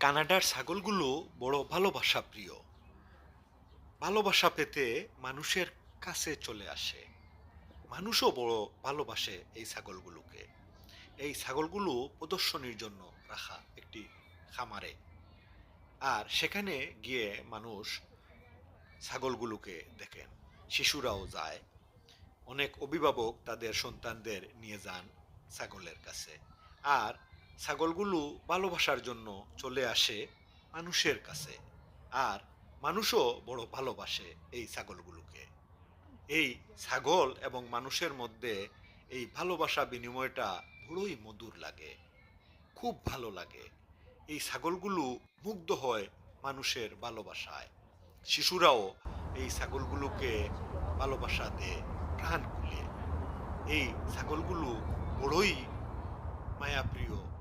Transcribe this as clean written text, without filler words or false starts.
কানাডার ছাগলগুলো বড় ভালোবাসা প্রিয়। ভালোবাসা পেতে মানুষের কাছে চলে আসে। মানুষও বড় ভালোবাসে এই ছাগলগুলোকে। এই ছাগলগুলো প্রদর্শনীর জন্য রাখা একটি খামারে। আর সেখানে গিয়ে মানুষ ছাগলগুলোকে দেখেন। শিশুরাও যায়। অনেক অভিভাবক তাদের সন্তানদের নিয়ে যান ছাগলের কাছে। আর ছাগলগুলো ভালোবাসার জন্য চলে আসে মানুষের কাছে। আর মানুষও বড় ভালোবাসে এই ছাগলগুলোকে। এই ছাগল এবং মানুষের মধ্যে এই ভালোবাসা বিনিময়টা বড়ই মধুর লাগে। খুব ভালো লাগে। এই ছাগলগুলো মুগ্ধ হয় মানুষের ভালোবাসায়। শিশুরাও এই ছাগলগুলোকে ভালোবাসা দেয় প্রাণ খুলে। এই ছাগলগুলো বড়ই মায়াপ্রিয়